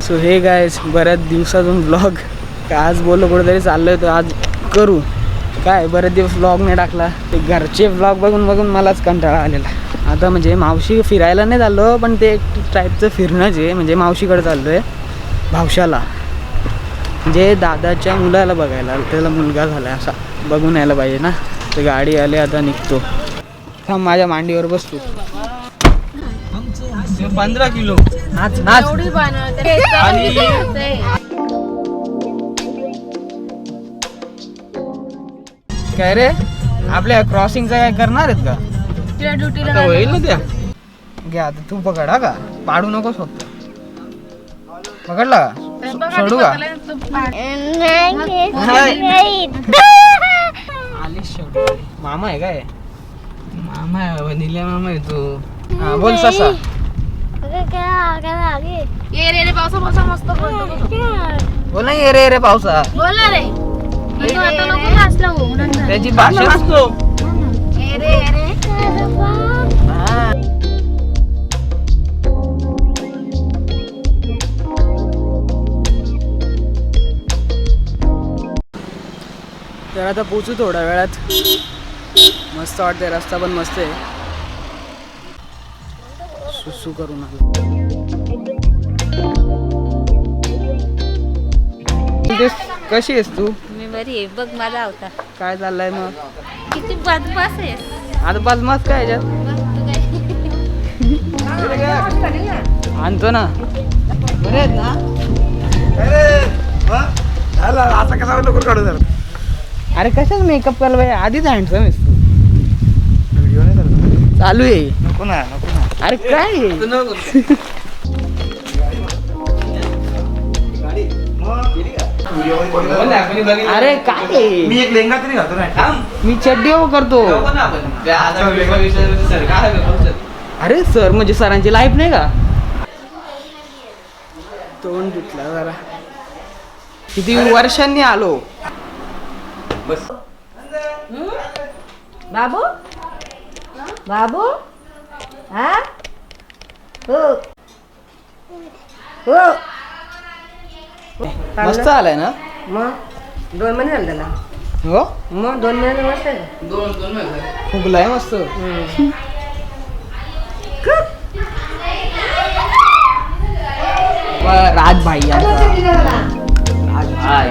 So हे guys, बऱ्याच दिवसातून ब्लॉग आज बोललो कुठेतरी चाललोय तर आज करू. काय बरेच दिवस ब्लॉग नाही टाकला. ते घरचे ब्लॉग बघून बघून मलाच कंटाळा आलेला. आता म्हणजे मावशी फिरायला नाही चाललो, पण ते एक टाईपचं फिरणंच आहे. म्हणजे मावशीकडे चाललो आहे भावशाला, म्हणजे दादाच्या मुलाला बघायला. त्याला मुलगा झाला असा बघून यायला पाहिजे ना. तर गाडी आली, आता निघतो. थांब माझ्या मांडीवर बसतो. 15 किलो नाच नाच. काय रे, आपल्या क्रॉसिंगचं काय करणार आहेत का? होईल ना त्या. घ्या आता तू पकड हा का, पाडू नकोस फक्त. पकडला का, सोडू का? आलीस शेवटी. मामा आहे काय? मामा आहे, निल्या मामा आहे तू. हा बोल ससा. ये रे पावसा पावसा मस्त बोल ना, ये रे रे पावसा. बोल ना रे. आता नको नाचला हो नंतर. त्याची भाषा असतो. ये रे ये रे. तर आता पोचू थोड्या वेळात. मस्त वाटते, रस्ता पण मस्त आहे. सुसू करून कशी आहेस तू? मी बरी आहे बघ. माझा होता काय चाललंय मग? किती बदमाश आहेस. आता पाच मस्त काय याच्यात आणतो ना. बरे आहेत ना? असं कसा लवकर काढू जरा. अरे कशाच मेकअप करायला पाहिजे, आधीच हँडसम आहेस तू. व्हिडिओ नाही करत. चालू आहे. नको ना नको ना. अरे काय आहे? अरे काय आहे? मी एक लेंगा तरी घालतो ना. मी चड्डी करतो. अरे सर म्हणजे सरांची लाईफ नाही का? तोंड धुतला जरा. किती वर्षांनी आलो. बस बाबू बाबू हा हो हो. मस्त आलाय ना. मग 2 महिने झाले त्याला. हो मग 2 महिने मस्त आहे. फुगलाय मस्त. राज भाई राज भाई.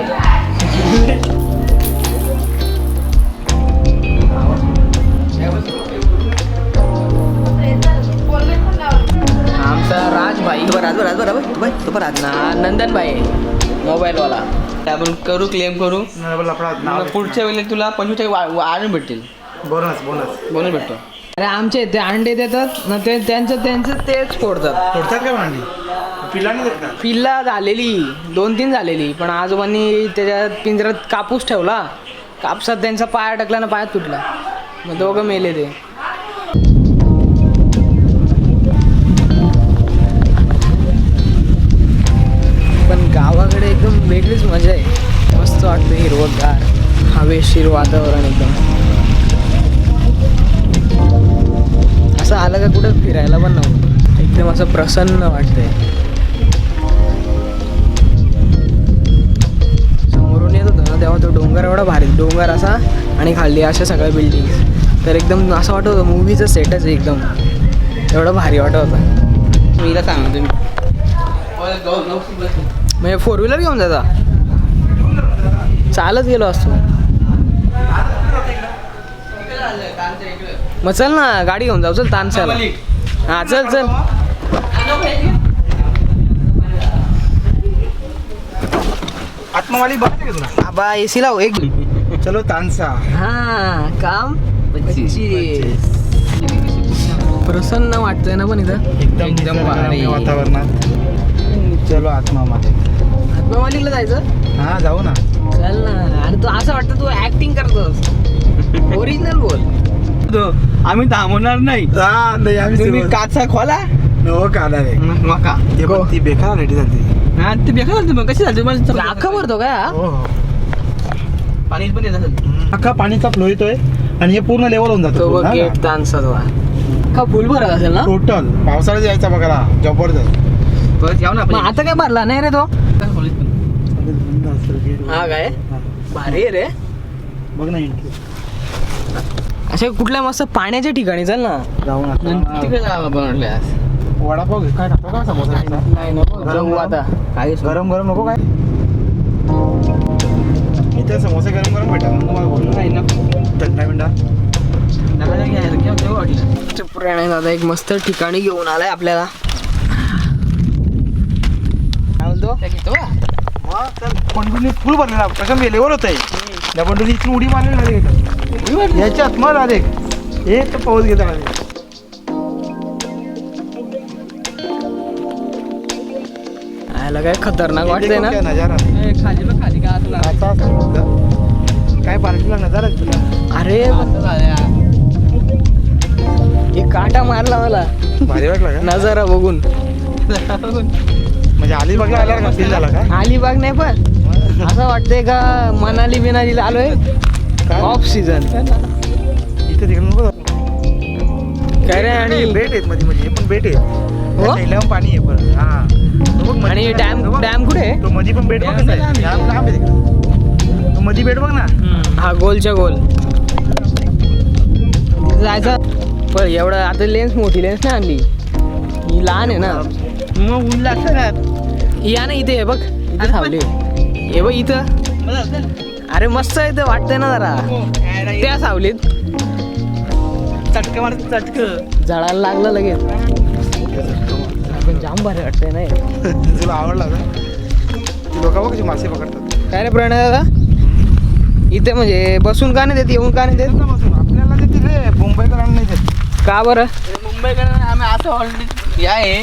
आमचा राज भाई नंदन भाई मोबाईल वाला. आपण करू क्लेम करू. मग पुढच्या वेळेला तुला 25% आणून भेटतील. बोनस बोनस बोनस भेटतो. अरे आमचे ते अंडे देतात ना, ते त्यांचं तेच फोडतात. फोडतात काय भांडी? पिल्लांनी देतात. पिल्ला झालेली 2-3 झालेली, पण आजोबांनी त्याच्यात पिंजऱ्यात कापूस ठेवला. कापसात त्यांचा पाय अडकला ना, पायात तुटला. मग दोघं मेले ते. पण गावाकडे एकदम वेगळीच मजा आहे. मस्त वाटतं, हिरवंगार, हवेशीर वातावरण एकदम. असं आलं का कुठं फिरायला पण नव्हतं. एकदम असं प्रसन्न वाटतंय. समोरून येत होतं ना तेव्हा तो डोंगर एवढा भारी, डोंगर असा आणि खाली अशा सगळ्या बिल्डिंग. तर एकदम असं वाटत होतं मूवीचं सेटच आहे एकदम. एवढं भारी वाटत होतं. मीला सांगा तुम्ही म्हणजे 4 व्हीलर घेऊन जाता? चालत गेलो असतो. मग चल ना, गाडी घेऊन जाऊ. चल तानसाला. हा चल चल. आत्मावाली बघते का तुला? आबा एसी लाव एक. चलो तानसा. हा काम 25. प्रसन्न वाटतंय ना पण इथं एकदम भारी वातावरणात. चलो आत्मामध्ये. आत्मावालीला जायचं. हा जाऊ ना. चल ना. अरे तू असं वाटतं तू ऍक्टिंग करतोस. ओरिजिनल बोल. आम्ही थांबवणार नाही. तुम्ही काचा खोला. नको काढा रे. मका ती बेकार रेडी झाली. हा ते बेकार झाली. मग कशी झाली? राखा भरतो काय? हो पाणी पण येत असेल. अख्खा पाणीचा फ्लो येतोय आणि हे पूर्ण लेवल होऊन जातो. गेट तानसा अख्खा फुल भरत असेल ना टोटल पावसाळ्यात यायचा बघा जबरदस्त. परत याव ना मग आता काय भरला नाही रे तो हा काय हा. भारी आहे रे. बघ ना entry. अशा कुठल्या मस्त पाण्याच्या ठिकाणी चल ना. जाऊन आता तिकडे जावं बनवले आज. वडापाव घे. काय खातो का समोसा खायचा? नाही नको गरम जाऊ गरम? आता काय गरम गरम नको काय इथे समोसे गरम गरम भेटतात मग मला बोललो नाही नको. थंडा बिंडा पुराणे दादा एक मस्त ठिकाणी घेऊन आलाय आपल्याला. काय बोलतो पंडुनी फुल भरलेला प्रथम लेवल होत आहे त्या पंडुनी इथून उडी मारलेली याच्यात मग आले हे तर पाऊस घेता याला काय खतरनाक वाटतंय ना. नजारा खाली का तुला काय पार्टीला नजारा आहे तुला अरे एक काटा मारला मला भारी वाटलं का नजारा बघून. म्हणजे अलिबागला आल्यावर का फील झाला का अलिबाग नाही पण असं वाटतंय का मनाली बिनालीला आलोय काय? Of season. इथे तिकडे नको काय रे आणि बेट आहेत मध्ये मध्ये पण बेट हो? आहे पाणी आहे परत हा तो बघ आणि मध्ये डॅम तो बघ. डॅम कुठे आहे? तो मध्ये पण बेट बघ कसा आहे डॅम लांब आहे तिकडे तो मध्ये बेट बघ ना हा गोलच्या गोल तिथे जायचं पण एवढं आता लेन्स मोठी लेन्स नाही आणली ही लहान आहे ना. मग ऊन लागतं ना या ना इथे आहे बघ इथे थांबली हे बघ इथं. अरे मस्त आहे इथं वाटतंय ना जरा त्या सावलीत चटकं मारत चटकं जळायला लागलं लगेच. पण जाम भारी वाटतंय ना. तुला आवडला का ती लोक बघ कशी मासे पकडतात काय रे प्रणय दादा इथे म्हणजे बसून का नाही देत येऊन का नाही देत बसून आपल्याला देतील रे मुंबईकरांना नाही देत का बरं. मुंबईकडे आम्ही असं ऑलरेडी या आहे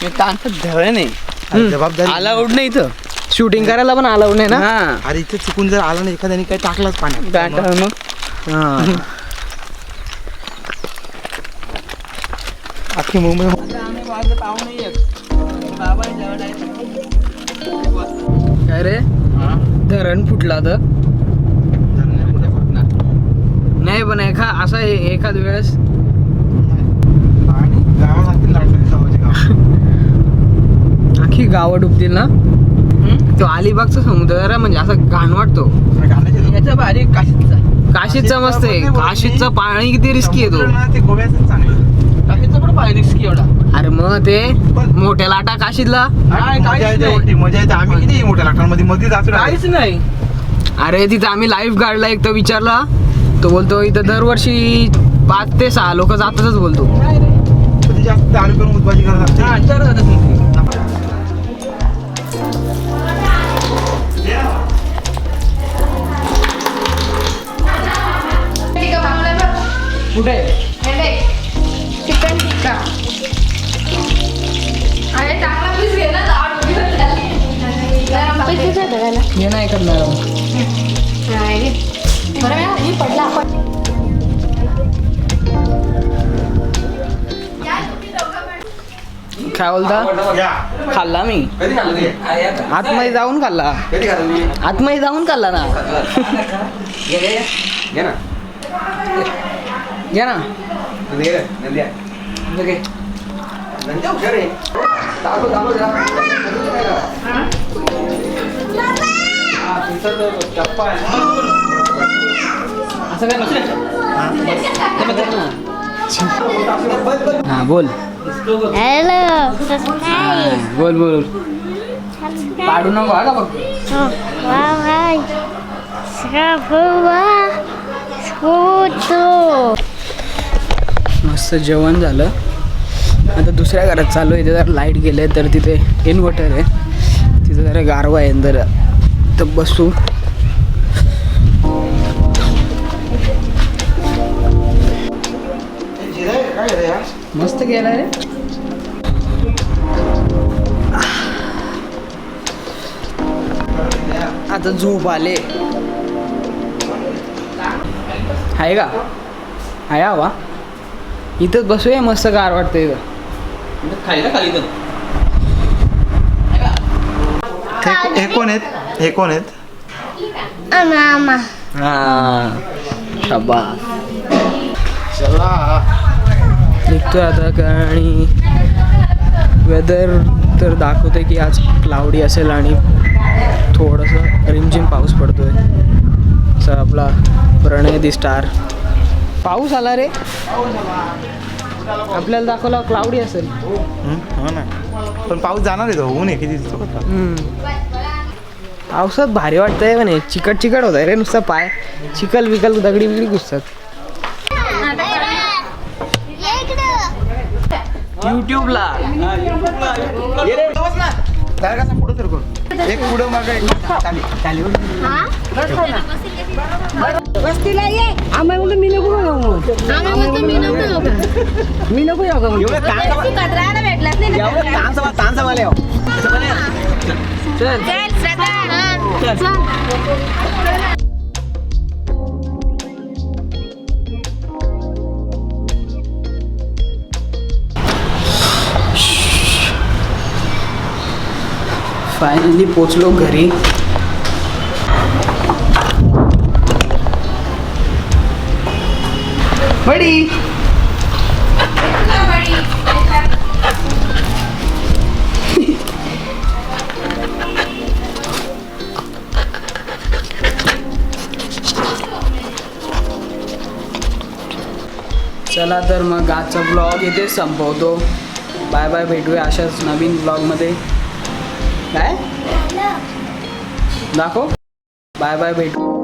मी तांत धळे नाही जबाबदारी अलाउड नाही इथं शूटिंग करायला पण अलाउड नाही ना. हा अरे इथे चुकून जर आला ना एखाद्याने काही टाकलाच पाण्यात मग हा. अख्खी मुंबई काय रे धरण फुटला तर नाही पण एखाद वेळेस आणि गावात असतील लाटण्याची गावाचे गाव अख्खी गावं डुबतील ना. तो अलिबागचा समुद्र जरा म्हणजे असा घाण वाटतो. गाण्याचे याचा भारी काशीचा काशीचा मस्त आहे. काशीचं पाणी किती रिस्की आहे तो. ते गोव्याचं चांगलं काशीचा पण पाहिजे रिस्की एवढा. अरे मग ते मोठ्या लाटा काशीतला. मजा येते उलटी, मजा येते आम्ही किती मोठ्या लाटांमध्ये मध्ये जातो काहीच नाही. अरे तिथं आम्ही लाईफ गार्डला एक तर विचारला तो बोलतो इथं दरवर्षी 5 ते 6 लोक जातातच बोलतो. कधी जास्त दारू करून उद्बाजी करत हा असते तर जातच नाही. कुठे चिकन टिक्का अरे टाकला प्लीज घे ना हे नाही करणार. बरं पडला आपण काय बोलता खाल्ला मी कधी खाल्लं ते? आतमध्ये जाऊन खाल्ला. कधी खाल्लं मी? आतमध्ये जाऊन खाल्ला ना. घे ना घ्या ना. नंदी घे, नंदी आहे. नंदी हुशार आहे. दाखव जरा. हा, तुमचा तो टप्पा आहे ना. असं काय नसेल. हा बोल हॅलो बोल बोल पाडू नको हा का बघ. मस्त जेवण झालं. आता दुसऱ्या घरात चालू आहे. जर लाईट गेले तर तिथे इन्व्हर्टर आहे. तिथे जरा गारवा आहे जरा तर बसू. मस्त गेला रे. आता झोप आले आहे का आहे हवा इथंच बसूया. मस्त गार वाटतं इथं. खाली ना खाली तर हे कोण आहेत हे कोण आहेत मामा हा शाबास. चला हे निघतोय आता आणि वेदर तर दाखवते की आज क्लाउडी असेल आणि थोडंसं रिमझिम पाऊस पडतोय. असं आपला प्रणय दी स्टार. पाऊस आला रे, आपल्याला दाखवला क्लाउडी असेल. हो ना, पण पाऊस जाणार आहे तो, ऊन आहे किती दिसतो का. पावसात भारी वाटतंय म्हणे. चिकट चिकट होत आहे रे नुसतं पाय. चिकल विकल दगडी बिगडी घुसतात. युट्यूबला पुढं तर करू एक पुढं मागं एक वस्तीला ये आम्ही म्हणतो मी नको जाऊ मी नको जाऊ फायनली पोचलो घरी. बडी चला तर मग आजचा ब्लॉग इथेच संपवतो. बाय बाय, भेटूया अशाच नवीन ब्लॉगमध्ये. काय दाखव. बाय बाय, भेटू.